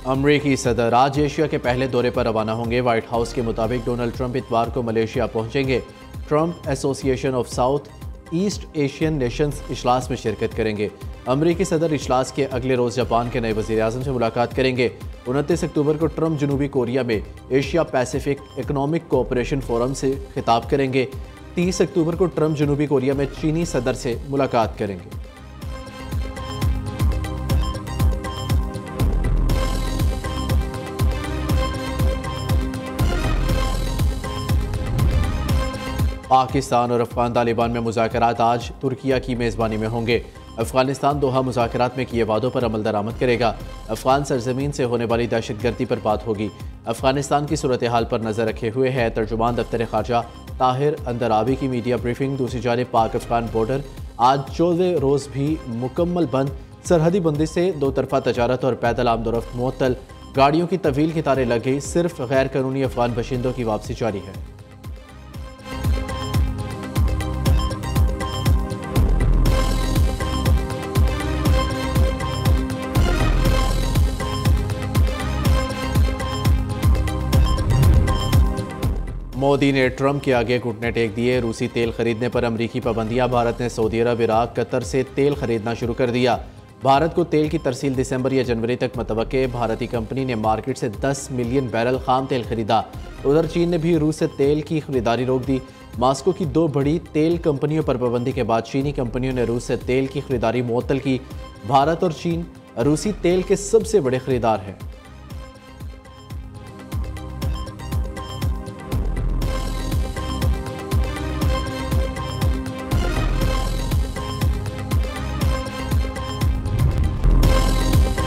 अमरीकी सदर आज एशिया के पहले दौरे पर रवाना होंगे। व्हाइट हाउस के मुताबिक डोनाल्ड ट्रंप इतवार को मलेशिया पहुंचेंगे। Trump association of south east Asian Nations इजलास में शिरकत करेंगे। अमरीकी सदर इजलास के अगले रोज़ जापान के नए वज़ीर आज़म से मुलाकात करेंगे। 29 अक्टूबर को ट्रंप जनूबी कोरिया में Asia Pacific economic cooperation forum से खिताब करेंगे। 30 अक्टूबर को ट्रंप जनूबी कोरिया में चीनी सदर से मुलाकात करेंगे। पाकिस्तान और अफगान तालिबान में मुज़ाकरात आज तुर्किया की मेज़बानी में होंगे। अफगानिस्तान दोहा मुज़ाकरात में किए वादों पर अमल दरामद करेगा। अफगान सरजमीन से होने वाली दहशतगर्दी पर बात होगी। अफगानिस्तान की सूरत हाल पर नज़र रखे हुए है तर्जुमान दफ्तर ख़ारजा ताहिर अंदराबी की मीडिया ब्रीफिंग। दूसरी जानिब पाक अफगान बॉर्डर आज 14 रोज़ भी मुकम्मल बंद। सरहदी बंदी से दो तरफा तजारत और पैदल आमदोरफ्त मुअत्तल। गाड़ियों की तवील कतारें लग गई। सिर्फ गैर कानूनी अफगान बशिंदों की वापसी जारी है। मोदी ने ट्रंप के आगे घुटने टेक दिए। रूसी तेल खरीदने पर अमरीकी पाबंदियां। भारत ने सऊदी अरब, इराक, कतर से तेल खरीदना शुरू कर दिया। भारत को तेल की तरसील दिसंबर या जनवरी तक मतवक्के। भारतीय कंपनी ने मार्केट से 10 मिलियन बैरल खाम तेल खरीदा। उधर चीन ने भी रूस से तेल की खरीदारी रोक दी। मास्को की दो बड़ी तेल कंपनियों पर पाबंदी के बाद चीनी कंपनियों ने रूस से तेल की खरीदारी मुअत्तल की। भारत और चीन रूसी तेल के सबसे बड़े खरीदार हैं।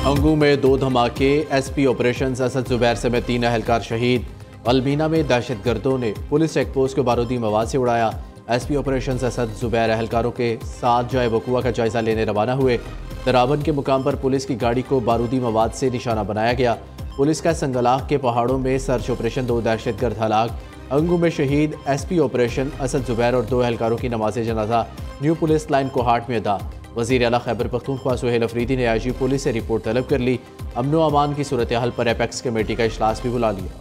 अंगू में 2 धमाके। एसपी ऑपरेशन असद जुबैर समेत 3 अहलकार शहीद। अल्मीना में दहशतगर्दों ने पुलिस चेकपोस्ट को बारूदी मवाद से उड़ाया। एसपी ऑपरेशन असद जुबैर अहलकारों के साथ जाए वकुआ का जायजा लेने रवाना हुए। दराबन के मुकाम पर पुलिस की गाड़ी को बारूदी मवाद से निशाना बनाया गया। पुलिस का संगलाख के पहाड़ों में सर्च ऑपरेशन। 2 दहशतगर्द हलाक। अंगू में शहीद एसपी ऑपरेशन असद जुबैर और 2 अहलकारों की नमाज जनाजा न्यू पुलिस लाइन कोहाट में अदा। वज़ीर आला खैबर पख्तूनख्वा सुहेल अफरीदी ने आईजी पुलिस से रिपोर्ट तलब कर ली। अमन व अमान की सूरत हाल पर एपेक्स कमेटी का इजलास भी बुला लिया।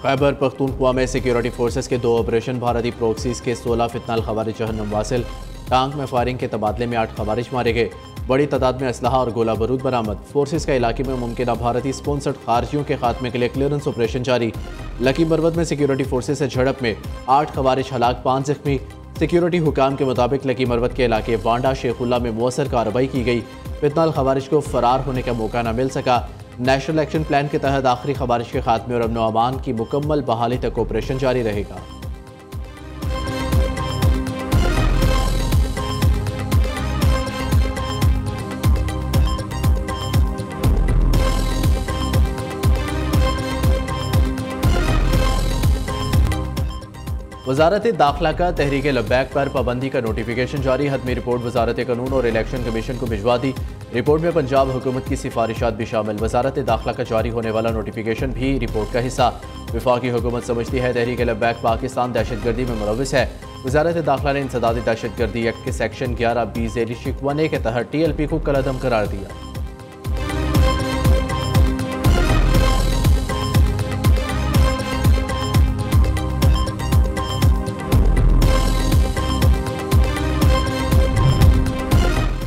खैबर पख्तूनख्वा में सिक्योरिटी फोर्सेस के 2 ऑपरेशन। भारतीय प्रोक्सीज के 16 फितनाल खवारिज जहन्नुम वासिल। टांक में फायरिंग के तबादले में 8 खवारिज मारे गए। बड़ी तादाद में असलहा और गोला बारूद बरामद। फोर्सेस का इलाके में मुमकिन भारतीय स्पॉन्सर्ड खारजियों के खात्मे के लिए क्लियरेंस ऑपरेशन जारी। लकी मरवत में सिक्योरिटी फोर्सेस से झड़प में 8 खवारिज हलाक, 5 जख्मी। सिक्योरिटी हुकाम के मुताबिक लकी मरवत के इलाके वांडा शेखुल्ला में मौसर कार्रवाई की गई। फितनाल खवारिज को फरार होने का मौका न मिल सका। नेशनल एक्शन प्लान के तहत आखिरी खवारिज के खात्मे और अमन व अमान की मुकम्मल बहाली तक ऑपरेशन जारी रहेगा। वजारत दाखिला का तहरीक लब्बैक पर पाबंदी का नोटिफिकेशन जारी। हतमी रिपोर्ट वजारत कानून और इलेक्शन कमीशन को भिजवा दी। रिपोर्ट में पंजाब हुकूमत की सिफारिशात भी शामिल। वजारत दाखिला का जारी होने वाला नोटिफिकेशन भी रिपोर्ट का हिस्सा। वफाकी हुकूमत समझती है तहरीक लब्बैक पाकिस्तान दहशतगर्दी में मुलव्विस है। वजारत दाखिला ने इंसदादी दहशतगर्दी एक्ट के सेक्शन 11B ज़ेरी शिकवा ए के तहत TLP को कलअदम करार दिया।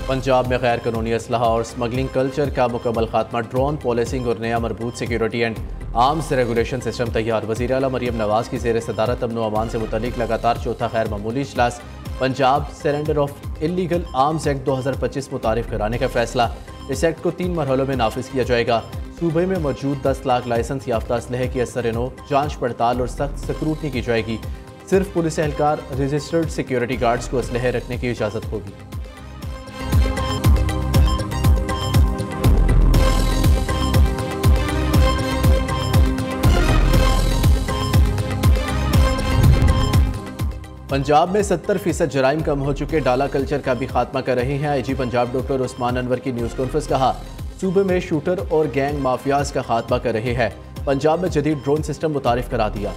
पंजाब में गैर कानूनी असलहा और स्मगलिंग कल्चर का मुकम्मल खात्मा। ड्रोन पॉलिसिंग और नया मरबूत security and arms regulation system तैयार। वज़ीर आला मरियम नवाज की ज़ेर सदारत अमन व अमान से मुतल्लिक लगातार चौथा गैर मामूली इजलास। Punjab surrender of illegal arms act 2025 मुतारिफ कराने का फैसला। इस एक्ट को 3 मरहलों में नाफिज किया जाएगा। सूबे में मौजूद 10 लाख लाइसेंस याफ्ता असलहे की असर-ए-नौ, जाँच पड़ताल और सख्त स्क्रूटनी की जाएगी। सिर्फ पुलिस एहलकार, रजिस्टर्ड सिक्योरिटी गार्ड्स को असलहे रखने की इजाज़त होगी। पंजाब में 70% जराइम कम हो चुके। डाला कल्चर का भी खात्मा कर रहे हैं। IG पंजाब डॉक्टर उस्मान अनवर की न्यूज़ कॉन्फ्रेंस। कहा सूबे में शूटर और गैंग माफियाज का खात्मा कर रहे हैं। पंजाब में जदीद ड्रोन सिस्टम मुतारिफ करा दिया।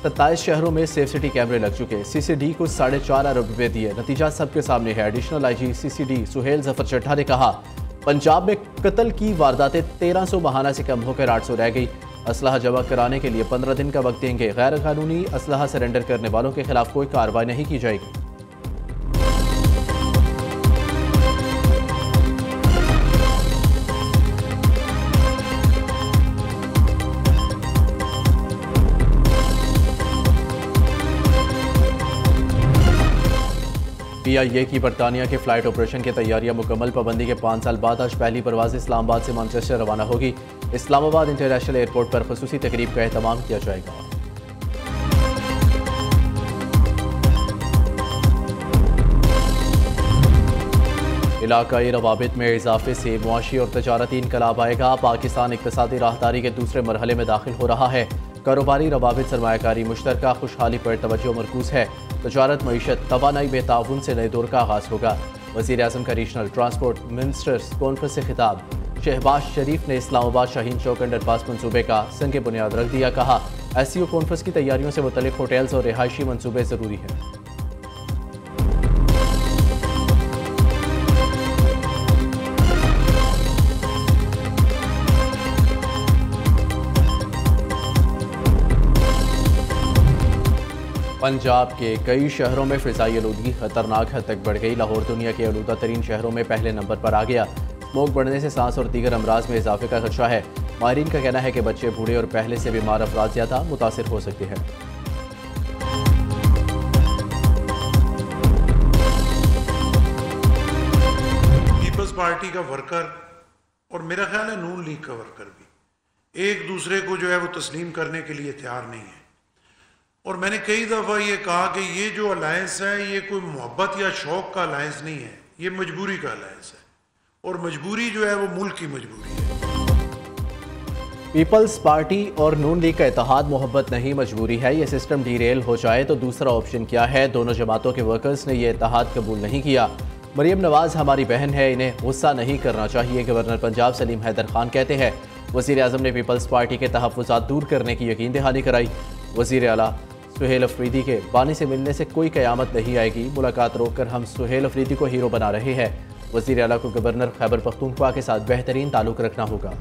27 शहरों में सेफ सिटी कैमरे लग चुके। CCD को 4.5 अरब रुपए दिए। नतीजा सबके सामने है। Additional IG CCD Suhail Zafar Chadha ने कहा, पंजाब में कत्ल की वारदातें 1300 माहाना से कम होकर 800 रह गई। असलहा जमा कराने के लिए 15 दिन का वक्त देंगे। गैर कानूनी असलहा सरेंडर करने वालों के खिलाफ कोई कार्रवाई नहीं की जाएगी। PIA की बरतानिया के फ्लाइट ऑपरेशन की तैयारियां मुकम्मल। पाबंदी के 5 साल बाद आज पहली परवाज़ इस्लामाबाद से मैनचेस्टर रवाना होगी। इस्लामाबाद इंटरनेशनल एयरपोर्ट पर खुसूसी तकरीब का एहतमाम किया जाएगा। इलाकाई रवाबित में इजाफे से मुआशी और तजारती इनकलाब आएगा। पाकिस्तान इक़्तिसादी राहदारी के दूसरे मरहले में दाखिल हो रहा है। कारोबारी रवाबित सरमायाकारी मुश्तरका खुशहाली पर तवज्जो मरकूज है। तजारत मईशत तवानाई में ताउन से नए दौर का आगाज़ होगा। वज़ीर आज़म का रीजनल ट्रांसपोर्ट मिनिस्टर्स कॉन्फ्रेंस से खिताब। शहबाज शरीफ ने इस्लामाबाद शाहीन चौक अंडरपास मनसूबे का संग बुनियाद रख दिया। कहा, SCO कॉन्फ्रेंस की तैयारियों से मुतल्लिक़ होटल्स और रिहायशी मनसूबे ज़रूरी हैं। पंजाब के कई शहरों में फ़िज़ाई आलूदगी खतरनाक हद तक बढ़ गई। लाहौर दुनिया के आलूदा तरीन शहरों में पहले नंबर पर आ गया। स्मोक बढ़ने से सांस और दीगर अमराज में इजाफे का खदशा है। माहिरीन का कहना है कि बच्चे, बूढ़े और पहले से बीमार अफराद ज़्यादा मुतासिर हो सकते हैं। पीपल्स पार्टी का वर्कर और मेरा ख्याल है नून लीग का वर्कर भी एक दूसरे को जो है वो तस्लीम करने के लिए तैयार नहीं है। और मैंने कई दफ़ा ये कहा कि ये जो अलायंस है ये कोई मोहब्बत या शौक का अलायंस नहीं है, ये मजबूरी का अलायंस है। और मजबूरी जो है वो मुल्क की मजबूरी है। पीपल्स पार्टी और नून लीग का इत्तेहाद मोहब्बत नहीं, मजबूरी है। ये सिस्टम डीरेल हो जाए तो दूसरा ऑप्शन क्या है? दोनों जमातों के वर्कर्स ने यह इत्तेहाद कबूल नहीं किया। मरियम नवाज हमारी बहन है, इन्हें गुस्सा नहीं करना चाहिए। गवर्नर पंजाब सलीम हैदर खान कहते हैं, वज़ीर आज़म ने पीपल्स पार्टी के तहफ़्फ़ुज़ात दूर करने की यकीन दहानी कराई। वज़ीर आला सुहेल अफरीदी के बानी से मिलने से कोई क़यामत नहीं आएगी। मुलाकात रोककर हम सुहेल अफरीदी को हीरो बना रहे हैं। वज़ीर आला को गवर्नर खैबर पख्तूनख्वा के साथ बेहतरीन ताल्लुक़ रखना होगा।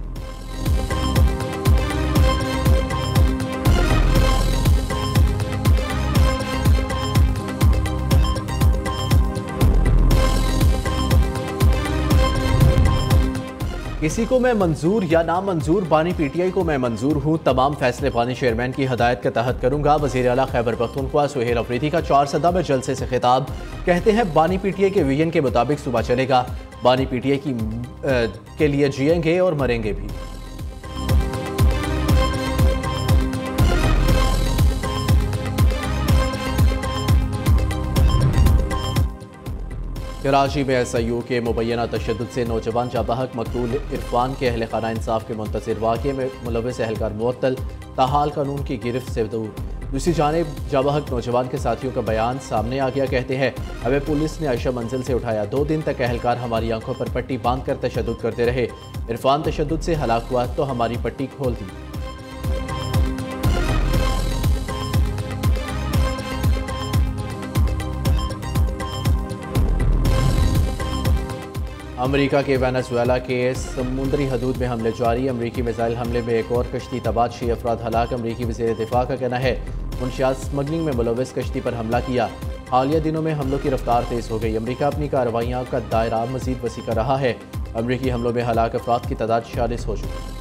किसी को मैं मंजूर या नामंजूर, बानी PTI को मैं मंजूर हूँ। तमाम फैसले बानी चेयरमैन की हदायत के तहत करूँगा। वज़ीर आला खैबर पख्तूनख्वा सुहेल अफरीदी का 4 सदा में जलसे से खिताब। कहते हैं, बानी PTI के विजन के मुताबिक सुबह चलेगा। बानी PTI के लिए जिएंगे और मरेंगे भी। कराची में SIU के मुबैना तशद्दुद से नौजवान जाबहक मकतूल इरफान के अहल खाना इंसाफ के मुंतज़िर वाक़े में मुलव्वस एहलकार मुअत्तल, ताहाल कानून की गिरफ्त से दूर। दूसरी जानिब जाबहक नौजवान के साथियों का बयान सामने आ गया। कहते हैं, हमें पुलिस ने आयशा मंजिल से उठाया। 2 दिन तक एहलकार हमारी आंखों पर पट्टी बांध कर तशद्दुद करते रहे। इरफान तशद्दुद से हलाक हुआ तो हमारी पट्टी खोल दी। अमेरिका के वेनेजुएला के समुद्री हदूद में हमले जारी। अमेरिकी मिसाइल हमले में एक और कश्ती तबाह, 6 अफराद हलाक। अमेरिकी वज़ीर दिफा का कहना है, मुनशियात स्मगलिंग में मुलव्वस कश्ती पर हमला किया। हालिया दिनों में हमलों की रफ्तार तेज़ हो गई। अमेरिका अपनी कार्रवाइयाँ का दायरा मज़ीद वसी कर रहा है। अमेरिकी हमलों में हलाक अफराद की तादाद 46 हो चुकी है।